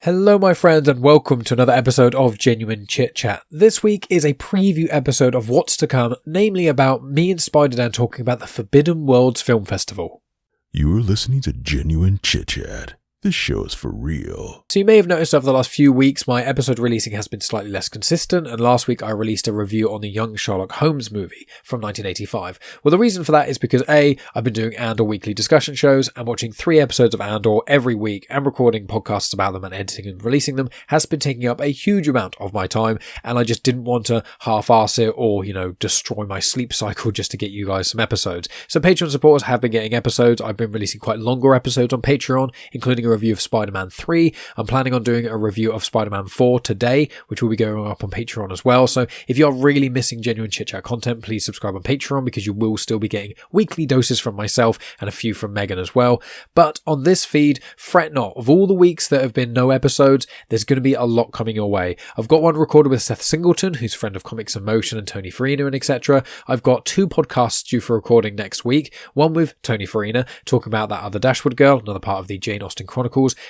Hello my friends and welcome to another episode of Genuine Chit-Chat. This week is a preview episode of what's to come, namely about me and Spider-Dan talking about the Forbidden Worlds Film Festival. You're listening to Genuine Chit-Chat. This show is for real. So you may have noticed over the last few weeks my episode releasing has been slightly less consistent, and last week I released a review on the Young Sherlock Holmes movie from 1985. Well, the reason for that is because A, I've been doing Andor weekly discussion shows and watching 3 episodes of Andor every week and recording podcasts about them and editing and releasing them has been taking up a huge amount of my time, and I just didn't want to half-arse it or, destroy my sleep cycle just to get you guys some episodes. So Patreon supporters have been getting episodes. I've been releasing quite longer episodes on Patreon, including a review of Spider-Man 3. I'm planning on doing a review of Spider-Man 4 today, which will be going up on Patreon as well. So if you're really missing Genuine Chit-Chat content, please subscribe on Patreon because you will still be getting weekly doses from myself and a few from Megan as well. But on this feed, fret not. Of all the weeks that have been no episodes, there's going to be a lot coming your way. I've got one recorded with Seth Singleton, who's a friend of Comics in Motion, and Tony Farina and etc. I've got 2 podcasts due for recording next week. One with Tony Farina, talking about that other Dashwood girl, another part of the Jane Austen Chronicles.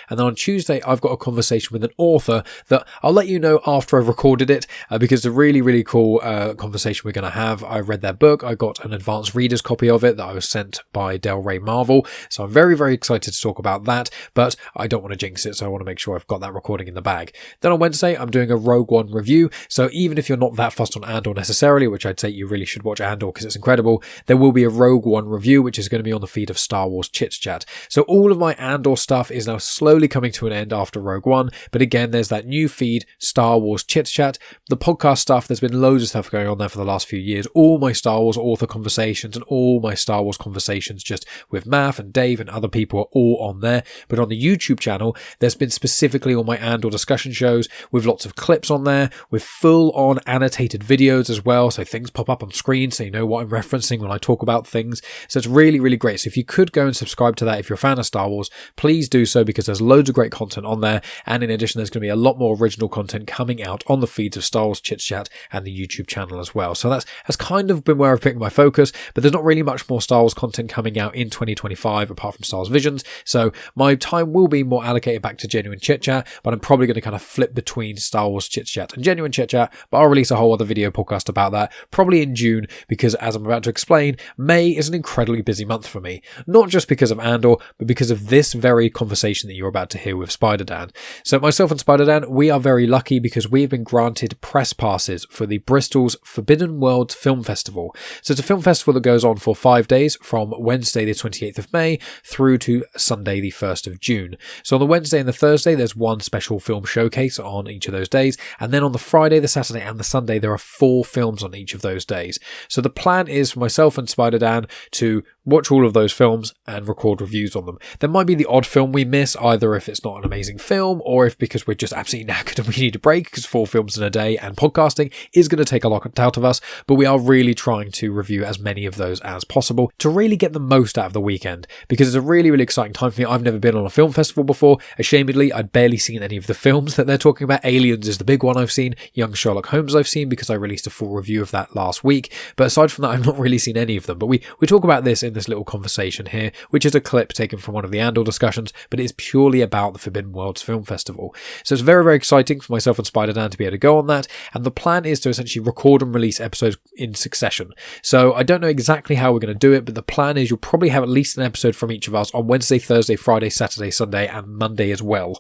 And then on Tuesday, I've got a conversation with an author that I'll let you know after I've recorded it, because it's a really, really cool conversation we're going to have. I read their book. I got an advanced reader's copy of it that I was sent by Del Rey Marvel. So I'm very, very excited to talk about that, but I don't want to jinx it, so I want to make sure I've got that recording in the bag. Then on Wednesday, I'm doing a Rogue One review. So even if you're not that fussed on Andor necessarily, which I'd say you really should watch Andor because it's incredible, there will be a Rogue One review, which is going to be on the feed of Star Wars Chit-Chat. So all of my Andor stuff is now slowly coming to an end after Rogue One, but again, there's that new feed, Star Wars Chit-Chat. The podcast stuff, there's been loads of stuff going on there for the last few years. All my Star Wars author conversations and all my Star Wars conversations just with Math and Dave and other people are all on there. But on the YouTube channel, there's been specifically all my Andor discussion shows with lots of clips on there, with full-on annotated videos as well, so things pop up on screen so you know what I'm referencing when I talk about things. So it's really, really great. So if you could go and subscribe to that if you're a fan of Star Wars, please do so because there's loads of great content on there, and in addition there's going to be a lot more original content coming out on the feeds of Star Wars Chit-Chat and the YouTube channel as well. So that's kind of been where I've picked my focus, but there's not really much more Star Wars content coming out in 2025 apart from Star Wars Visions, so my time will be more allocated back to Genuine Chit-Chat, but I'm probably going to kind of flip between Star Wars Chit-Chat and Genuine Chit-Chat, but I'll release a whole other video podcast about that probably in June because, as I'm about to explain, May is an incredibly busy month for me, not just because of Andor, but because of this very conversation that you're about to hear with Spider-Dan. So myself and Spider-Dan, we are very lucky because we've been granted press passes for the Bristol's Forbidden Worlds Film Festival. So it's a film festival that goes on for 5 days from Wednesday the 28th of May through to Sunday the 1st of June. So on the Wednesday and the Thursday, there's one special film showcase on each of those days. And then on the Friday, the Saturday and the Sunday, there are 4 films on each of those days. So the plan is for myself and Spider-Dan to watch all of those films and record reviews on them. There might be the odd film we miss, either if it's not an amazing film or if because we're just absolutely knackered and we need a break because 4 films in a day and podcasting is going to take a lot out of us, but we are really trying to review as many of those as possible to really get the most out of the weekend because it's a really, really exciting time for me. I've never been on a film festival before. Ashamedly, I'd barely seen any of the films that they're talking about. Aliens is the big one I've seen. Young Sherlock Holmes I've seen because I released a full review of that last week, but aside from that, I've not really seen any of them. But we talk about this in this little conversation here, which is a clip taken from one of the Andor discussions, but it's purely about the Forbidden Worlds Film Festival. So it's very, very exciting for myself and Spider-Dan to be able to go on that, and the plan is to essentially record and release episodes in succession. So I don't know exactly how we're going to do it, but the plan is you'll probably have at least an episode from each of us on Wednesday, Thursday, Friday, Saturday, Sunday, and Monday as well.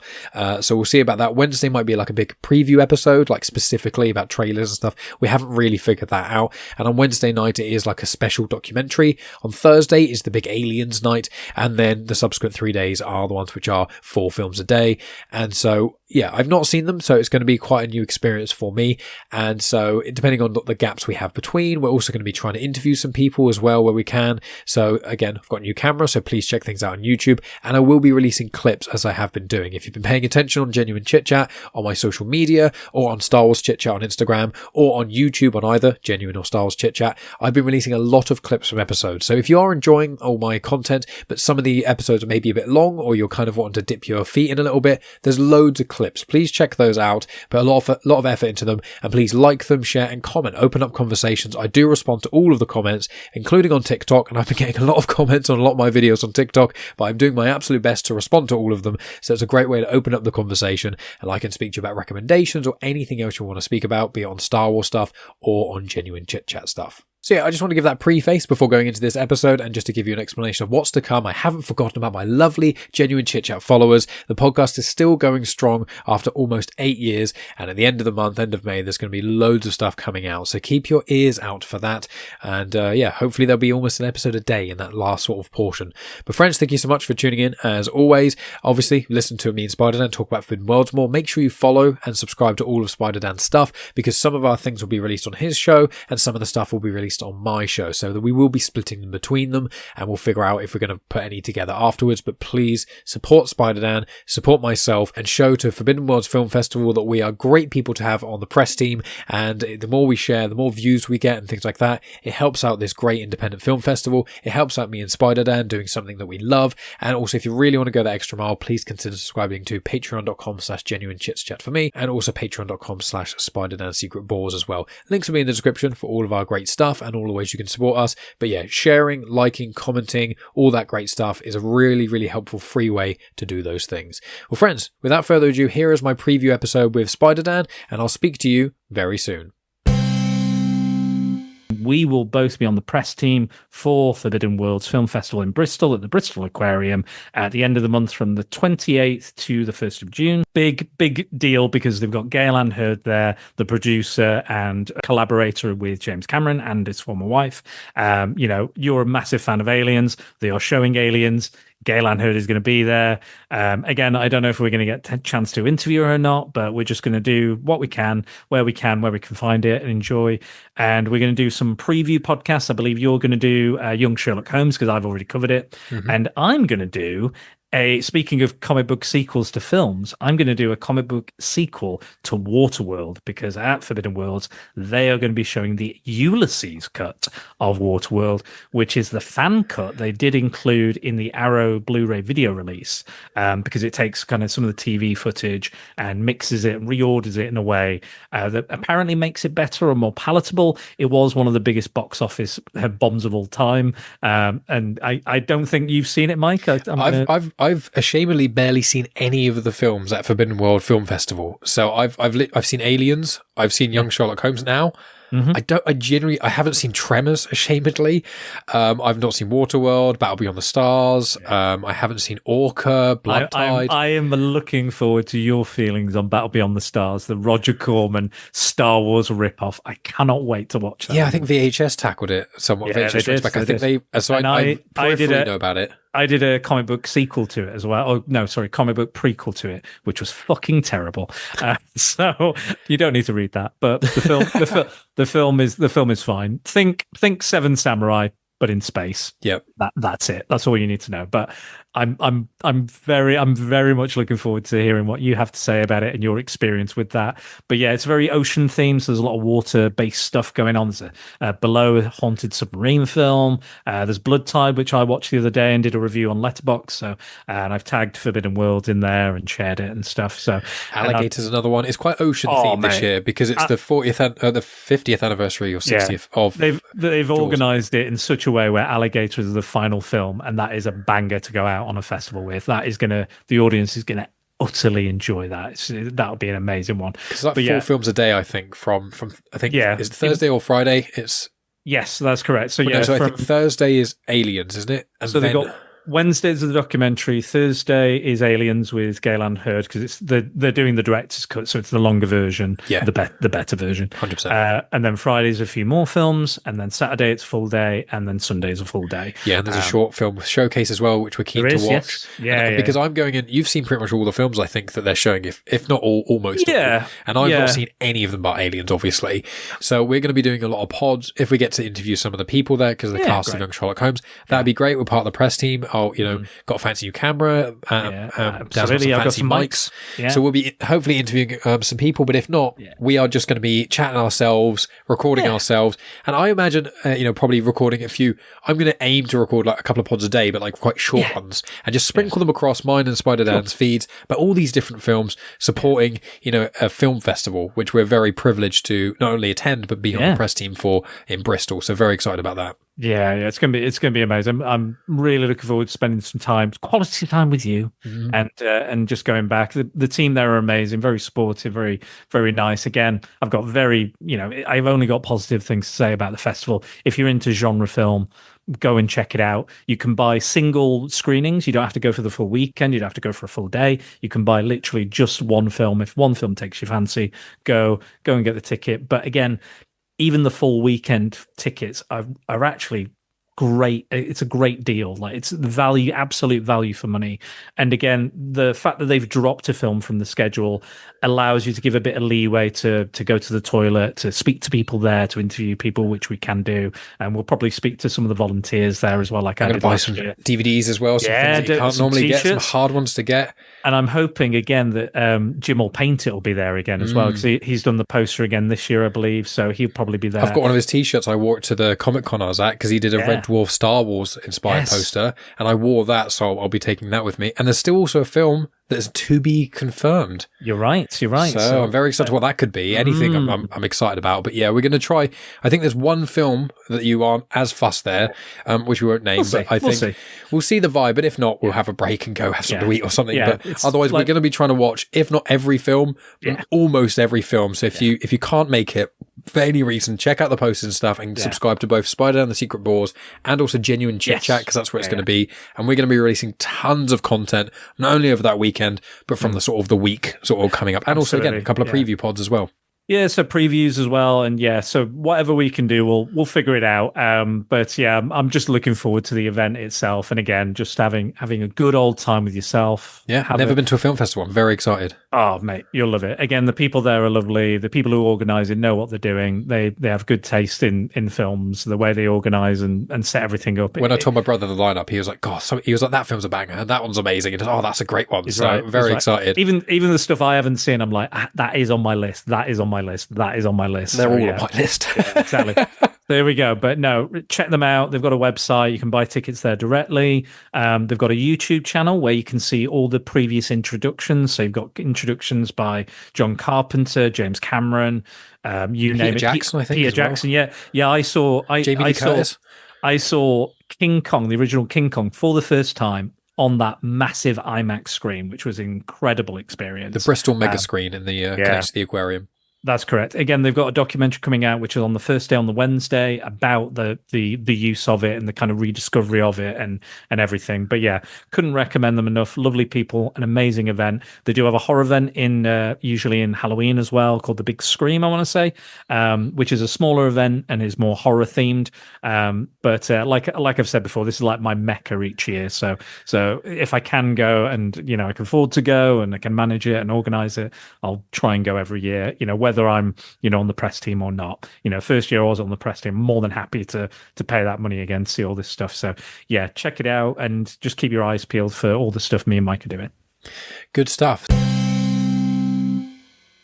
So we'll see about that. Wednesday might be like a big preview episode, like specifically about trailers and stuff. We haven't really figured that out. And on Wednesday night, it is like a special documentary. On Thursday is the big Aliens night, and then the subsequent 3 days are the ones which are 4 films a day. And so yeah, I've not seen them, so it's going to be quite a new experience for me. And so depending on the gaps we have between, we're also going to be trying to interview some people as well where we can. So again, I've got a new camera, so please check things out on YouTube, and I will be releasing clips as I have been doing. If you've been paying attention on Genuine Chit-Chat on my social media, or on Star Wars Chit-Chat on Instagram, or on YouTube on either Genuine or Star Wars Chit-Chat, I've been releasing a lot of clips from episodes. So if you are enjoying all my content, but some of the episodes are maybe a bit long, or you're kind of wanting to dip your feet in a little bit, bit, there's loads of clips. Please check those out. Put a lot of effort into them, and please like them, share, and comment. Open up conversations. I do respond to all of the comments, including on TikTok, and I've been getting a lot of comments on a lot of my videos on TikTok, but I'm doing my absolute best to respond to all of them. So it's a great way to open up the conversation, and I can speak to you about recommendations or anything else you want to speak about, be it on Star Wars stuff or on genuine chit-chat stuff. So yeah, I just want to give that preface before going into this episode, and just to give you an explanation of what's to come. I haven't forgotten about my lovely Genuine Chit-Chat followers. The podcast is still going strong after almost 8 years, and at the end of the month, end of May, there's going to be loads of stuff coming out. So keep your ears out for that. And yeah, hopefully there'll be almost an episode a day in that last sort of portion. But friends, thank you so much for tuning in. As always, obviously, listen to me and Spider-Dan talk about Forbidden Worlds more. Make sure you follow and subscribe to all of Spider-Dan's stuff, because some of our things will be released on his show, and some of the stuff will be released on my show, so that we will be splitting them between them, and we'll figure out if we're going to put any together afterwards. But please support Spider-Dan, support myself, and show to Forbidden Worlds Film Festival that we are great people to have on the press team, and the more we share, the more views we get and things like that. It helps out this great independent film festival. It helps out me and Spider-Dan doing something that we love. And also, if you really want to go that extra mile, please consider subscribing to patreon.com/genuinechitchat for me, and also patreon.com/SpiderDan Secret Balls as well. Links will be in the description for all of our great stuff and all the ways you can support us. But yeah, sharing, liking, commenting, all that great stuff is a really, really helpful free way to do those things. Well, friends, without further ado, here is my preview episode with Spider-Dan, and I'll speak to you very soon. We will both be on the press team for Forbidden Worlds Film Festival in Bristol at the Bristol Aquarium at the end of the month from the 28th to the 1st of June. Big deal, because they've got Gale and Hurd there, the producer and collaborator with James Cameron and his former wife. You're a massive fan of Aliens. They are showing Aliens. Gale and Hurd is going to be there. Again, I don't know if we're going to get a chance to interview her or not, but we're just going to do what we can, where we can find it and enjoy. And we're going to do some preview podcasts. I believe you're going to do Young Sherlock Holmes, because I've already covered it. Mm-hmm. And I'm going to do speaking of comic book sequels to films, I'm going to do a comic book sequel to Waterworld, because at Forbidden Worlds, they are going to be showing the Ulysses cut of Waterworld, which is the fan cut they did include in the Arrow Blu-ray video release, because it takes kind of some of the TV footage and mixes it and reorders it in a way that apparently makes it better or more palatable. It was one of the biggest box office bombs of all time. And I don't think you've seen it, Mike. I've ashamedly barely seen any of the films at Forbidden World Film Festival. So I've seen Aliens. I've seen Young Sherlock Holmes now. Mm-hmm. I haven't seen Tremors, ashamedly. I've not seen Waterworld, Battle Beyond the Stars. I haven't seen Orca, Blood Tide. I am looking forward to your feelings on Battle Beyond the Stars, the Roger Corman Star Wars ripoff. I cannot wait to watch that. Yeah, I think VHS tackled it somewhat. Yeah, VHS they did. I think they. So I peripherally know about it. I did a comic book sequel to it as well. Oh, no, sorry, comic book prequel to it, which was fucking terrible. So you don't need to read that. But the film is fine. Think Seven Samurai, but in space. Yep. That's it. That's all you need to know. But I'm very much looking forward to hearing what you have to say about it and your experience with that. But yeah, it's very ocean themed. So there's a lot of water based stuff going on. There's a Below haunted submarine film. There's Blood Tide, which I watched the other day and did a review on Letterboxd. So and I've tagged Forbidden World in there and shared it and stuff. So Alligator's another one. It's quite ocean themed this year, because it's the 50th anniversary or 60th of. They've organised it in such a way where Alligator is the final film, and that is a banger to go out on a festival with. The audience is gonna utterly enjoy that. That'll be an amazing one. Because like 4 films a day, I think. From I think is it Thursday or Friday? Yes, that's correct. So I think Thursday is Aliens, isn't it? And so they've got Wednesday's the documentary. Thursday is Aliens with Gale and Hurd, because they're doing the director's cut, so it's the longer version, the better version. 100%. And then Friday's a few more films, and then Saturday it's full day, and then Sunday's a full day. Yeah, and there's a short film showcase as well, which we're keen to watch. Yes. Yeah, because I'm going in. You've seen pretty much all the films, I think, that they're showing, if not all, almost all. And I've not seen any of them but Aliens, obviously. So we're going to be doing a lot of pods if we get to interview some of the people there, because of the cast of Young Sherlock Holmes. That'd be great. We're part of the press team. oh, got a fancy new camera, Dad's got some absolutely. I've got fancy some mics. Yeah. So we'll be hopefully interviewing some people, but if not, we are just going to be chatting ourselves, recording ourselves, and I imagine, probably recording a few. I'm going to aim to record like a couple of pods a day, but like quite short ones, and just sprinkle them across mine and Spider Dan's feeds, but all these different films supporting, a film festival, which we're very privileged to not only attend, but be on the press team for in Bristol. So very excited about that. Yeah, it's gonna be amazing. I'm really looking forward to spending some quality time with you, and just going back. The team there are amazing, very supportive, very very nice. Again, I've got I've only got positive things to say about the festival. If you're into genre film, go and check it out. You can buy single screenings. You don't have to go for the full weekend. You don't have to go for a full day. You can buy literally just one film. If one film takes your fancy, go and get the ticket. But again, even the full weekend tickets are actually great. It's a great deal. Like, it's the absolute value for money. And again, the fact that they've dropped a film from the schedule allows you to give a bit of leeway to go to the toilet, to speak to people there, to interview people, which we can do. And we'll probably speak to some of the volunteers there as well. Like, I'm going to buy some DVDs as well. Some things that you can't normally get, some hard ones to get. And I'm hoping again that Jim will paint it will be there again as well, because he's done the poster again this year, I believe. So he'll probably be there. I've got one of his T-shirts I wore to the Comic Con I was at, because he did a Red Dwarf Star Wars inspired poster, and I wore that, so I'll be taking that with me. And there's still also a film that's to be confirmed. You're right. So I'm very excited what that could be. Anything I'm excited about. But yeah, we're going to try. I think there's one film that you aren't as fussed there, which we won't name, but I think we'll see the vibe. But if not, we'll have a break and go have something to eat or something. Yeah, but otherwise, we're going to be trying to watch, if not every film, almost every film. So if you can't make it for any reason, check out the posters and stuff, and subscribe to both Spider and the Secret Bores and also Genuine Chit-Chat, because that's where it's going to be. And we're going to be releasing tons of content, not only over that weekend, but from the sort of the week sort of coming up. And also, again, a couple of preview pods as well. Yeah, so previews as well, and so whatever we can do, we'll figure it out. But yeah, I'm just looking forward to the event itself, and again, just having a good old time with yourself. Yeah, I've never been to a film festival. I'm very excited. Oh, mate, you'll love it. Again, the people there are lovely. The people who organise it know what they're doing. They have good taste in films, the way they organise and set everything up. When I told my brother the lineup, he was like, "God," he was like, "That film's a banger, and that one's amazing." And that's a great one. So I'm very excited. Even the stuff I haven't seen, I'm like, that is on my list. That is on my list. That is on my list. They're all on my list. Yeah, exactly. There we go. But no, check them out. They've got a website. You can buy tickets there directly. They've got a YouTube channel where you can see all the previous introductions. So you've got introductions by John Carpenter, James Cameron, you name it. Jackson, I think. Peter Jackson. Well. Yeah. I saw King Kong, the original King Kong, for the first time on that massive IMAX screen, which was an incredible experience. The Bristol mega screen in the connection to the aquarium. That's correct. Again, they've got a documentary coming out, which is on the first day, on the Wednesday, about the use of it and the kind of rediscovery of it and everything. But yeah, couldn't recommend them enough. Lovely people, an amazing event. They do have a horror event usually in Halloween as well, called the Big Scream, I want to say, which is a smaller event and is more horror themed. But like I've said before, this is like my mecca each year. So if I can go and I can afford to go and I can manage it and organize it, I'll try and go every year. Whether I'm on the press team or not. First year I was on the press team, more than happy to pay that money again to see all this stuff. So yeah, check it out and just keep your eyes peeled for all the stuff me and Mike are doing. Good stuff.